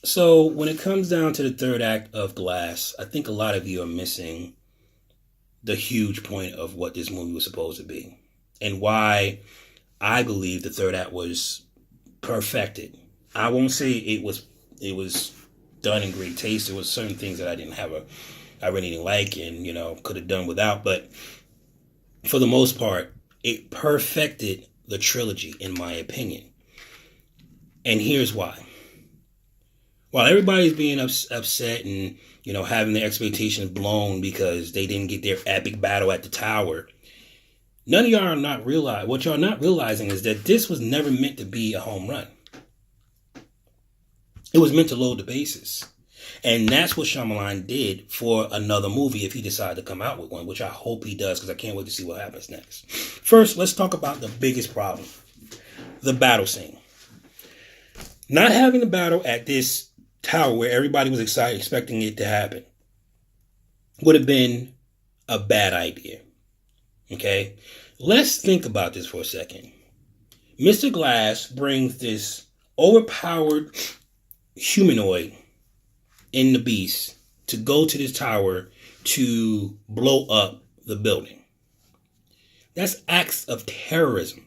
So when it comes down to the third act of Glass, I think a lot of you are missing the huge point of what this movie was supposed to be, and why I believe the third act was perfected. I won't say it was done in great taste. There was certain things that I really didn't like, and could have done without. But for the most part, it perfected the trilogy, in my opinion. And here's why. While everybody's being upset and having their expectations blown because they didn't get their epic battle at the tower, none of y'all are not realize what y'all not realizing is that this was never meant to be a home run. It was meant to load the bases. And that's what Shyamalan did for another movie if he decided to come out with one, which I hope he does because I can't wait to see what happens next. First, let's talk about the biggest problem. The battle scene. Not having the battle at this tower where everybody was excited, expecting it to happen, would have been a bad idea. Okay? Let's think about this for a second. Mr. Glass brings this overpowered humanoid in the beast to go to this tower to blow up the building. That's acts of terrorism.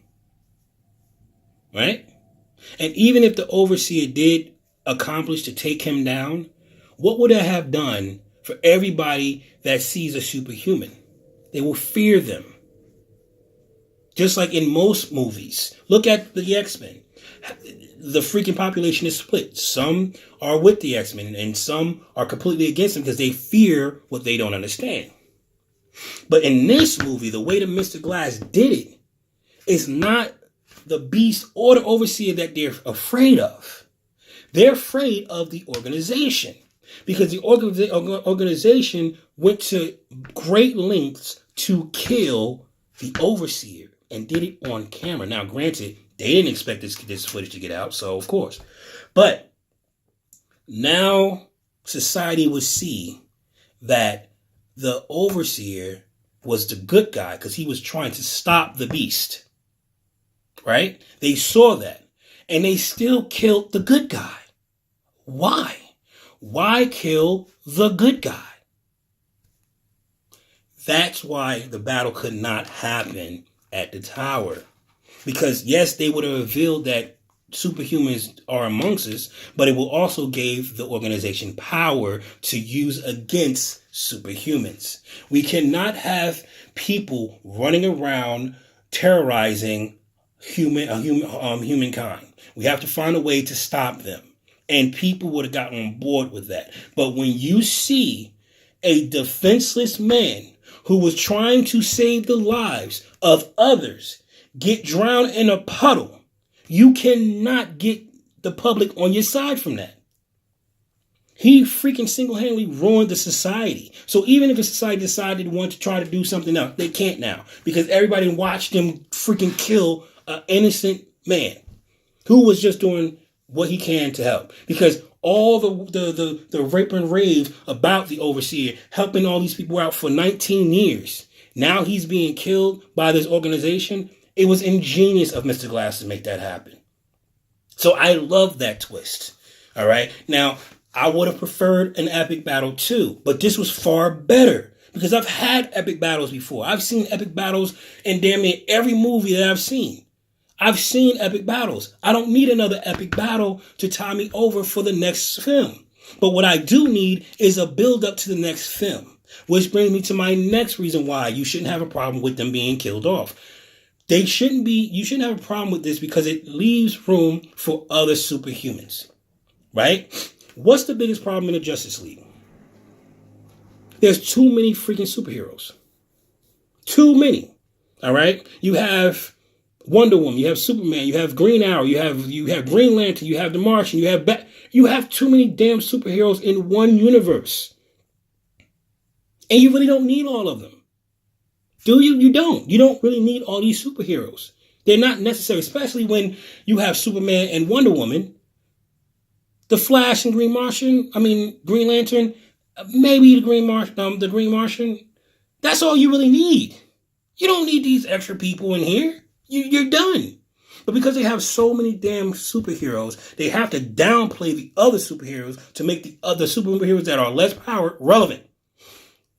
Right? And even if the overseer did accomplish to take him down, what would it have done for everybody that sees a superhuman? They will fear them. Just like in most movies. Look at the X-Men. The freaking population is split. Some are with the X-Men and some are completely against them because they fear what they don't understand. But in this movie, the way that Mr. Glass did it is not the beast or the overseer that they're afraid of. They're afraid of the organization because the organization went to great lengths to kill the overseer and did it on camera. Now, granted, they didn't expect this footage to get out, so of course. But now society would see that the overseer was the good guy because he was trying to stop the beast. Right? They saw that. And they still killed the good guy. Why? Why kill the good guy? That's why the battle could not happen at the tower. Because yes, they would have revealed that superhumans are amongst us, but it will also give the organization power to use against superhumans. We cannot have people running around terrorizing humankind. We have to find a way to stop them. And people would have gotten on board with that. But when you see a defenseless man who was trying to save the lives of others get drowned in a puddle, you cannot get the public on your side from that. He freaking single-handedly ruined the society. So even if the society decided to want to try to do something else, they can't now. Because everybody watched him freaking kill an innocent man who was just doing what he can to help. Because all the rape and rave about the overseer helping all these people out for 19 years. Now he's being killed by this organization. It was ingenious of Mr. Glass to make that happen. So I love that twist. All right. Now, I would have preferred an epic battle too, but this was far better because I've had epic battles before. I've seen epic battles in damn near every movie that I've seen. I've seen epic battles. I don't need another epic battle to tie me over for the next film. But what I do need is a build up to the next film, which brings me to my next reason why you shouldn't have a problem with them being killed off. You shouldn't have a problem with this because it leaves room for other superhumans, right? What's the biggest problem in the Justice League? There's too many freaking superheroes. Too many. All right? You have Wonder Woman, you have Superman, you have Green Arrow, you have Green Lantern, you have the Martian, you have too many damn superheroes in one universe. And you really don't need all of them. Do you? You don't. You don't really need all these superheroes. They're not necessary, especially when you have Superman and Wonder Woman, the Flash and Green Lantern, maybe the Green Martian. That's all you really need. You don't need these extra people in here. You're done. But because they have so many damn superheroes, they have to downplay the other superheroes to make the other superheroes that are less power relevant.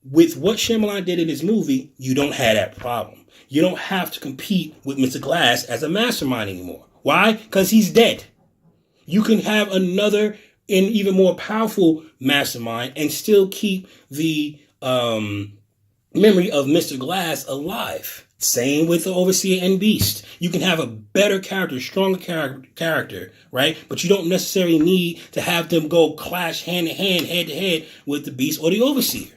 With what Shyamalan did in his movie, you don't have that problem. You don't have to compete with Mr. Glass as a mastermind anymore. Why? Because he's dead. You can have another and even more powerful mastermind and still keep the memory of Mr. Glass alive. Same with the Overseer and Beast. You can have a better character, stronger character, right? But you don't necessarily need to have them go clash hand to hand, head to head with the Beast or the Overseer.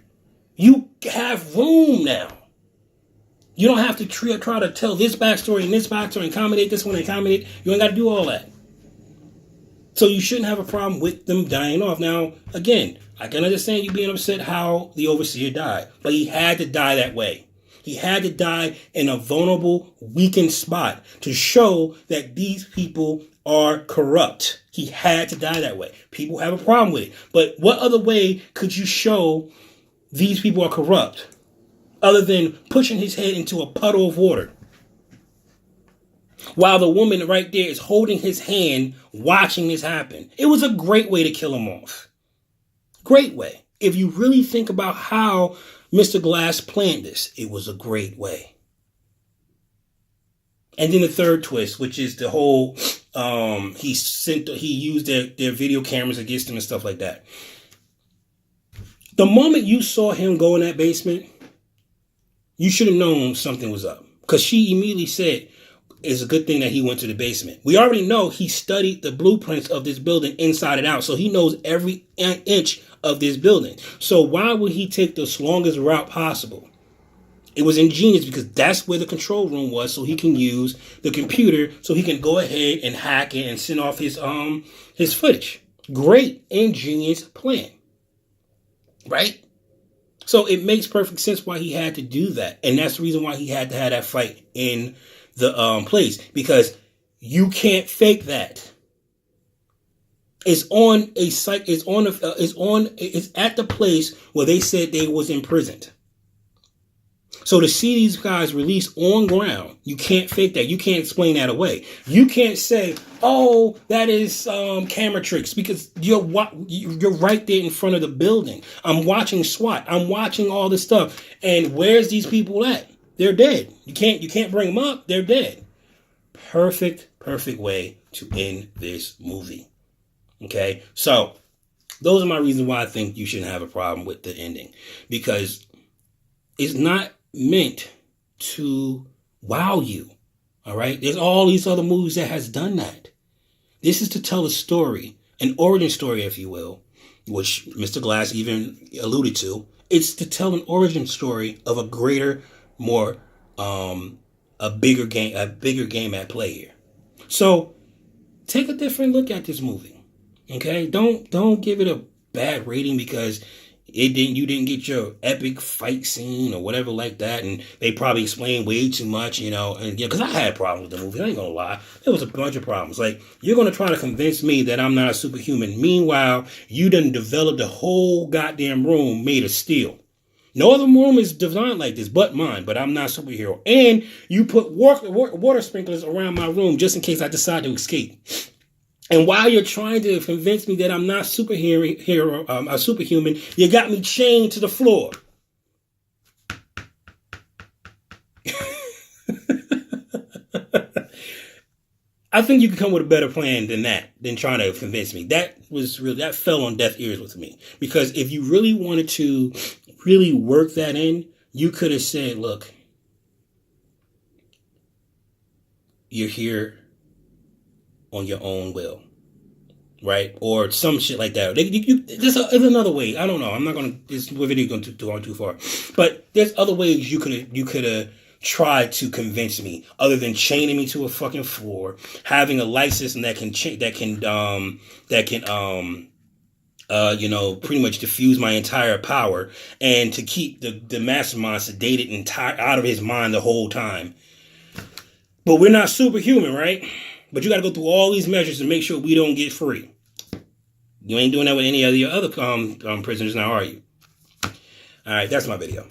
You have room now. You don't have to try to tell this backstory and accommodate this one and accommodate. You ain't got to do all that. So you shouldn't have a problem with them dying off. Now, again, I can understand you being upset how the Overseer died, but he had to die that way. He had to die in a vulnerable, weakened spot to show that these people are corrupt. He had to die that way. People have a problem with it. But what other way could you show these people are corrupt other than pushing his head into a puddle of water while the woman right there is holding his hand watching this happen? It was a great way to kill him off. Great way. If you really think about how Mr. Glass planned this, it was a great way. And then the third twist, which is the whole he used their video cameras against him and stuff like that. The moment you saw him go in that basement, you should have known something was up. Because she immediately said, it's a good thing that he went to the basement. We already know he studied the blueprints of this building inside and out. So he knows every inch of this building. So why would he take the longest route possible? It was ingenious because that's where the control room was, so he can use the computer, so he can go ahead and hack it and send off his footage. Great, ingenious plan. Right? So it makes perfect sense why he had to do that. And that's the reason why he had to have that fight in the place. Because you can't fake that. It's on a site, it's at the place where they said they was imprisoned. So to see these guys released on ground, you can't fake that. You can't explain that away. You can't say, oh, that is camera tricks, because you're right there in front of the building. I'm watching SWAT. I'm watching all this stuff. And where's these people at? They're dead. You can't bring them up. They're dead. Perfect way to end this movie. Okay? So those are my reasons why I think you shouldn't have a problem with the ending, because it's not meant to wow you. All right? There's all these other movies that has done that. This is to tell a story, an origin story, if you will, which Mr. Glass even alluded to. It's to tell an origin story of a greater, more, a bigger game at play here. So take a different look at this movie. Okay? Don't give it a bad rating because you didn't get your epic fight scene or whatever like that, and they probably explained way too much, and because I had problems with the movie, I ain't gonna lie, there was a bunch of problems. Like, you're gonna try to convince me that I'm not a superhuman, meanwhile you done developed a whole goddamn room made of steel. No other room is designed like this but mine, but I'm not a superhero, and you put water sprinklers around my room just in case I decide to escape. And while you're trying to convince me that I'm not a superhuman, you got me chained to the floor. I think you can come with a better plan than that, than trying to convince me. That fell on deaf ears with me. Because if you really wanted to really work that in, you could have said, look, you're here on your own will, right? Or some shit like that. There's another way. I don't know. I'm not gonna. This video going to go on too far, but there's other ways you could have tried to convince me other than chaining me to a fucking floor, having a light system that can pretty much diffuse my entire power, and to keep the mastermind sedated out of his mind the whole time. But we're not superhuman, right? But you got to go through all these measures to make sure we don't get free. You ain't doing that with any of the other prisoners now, are you? All right, that's my video.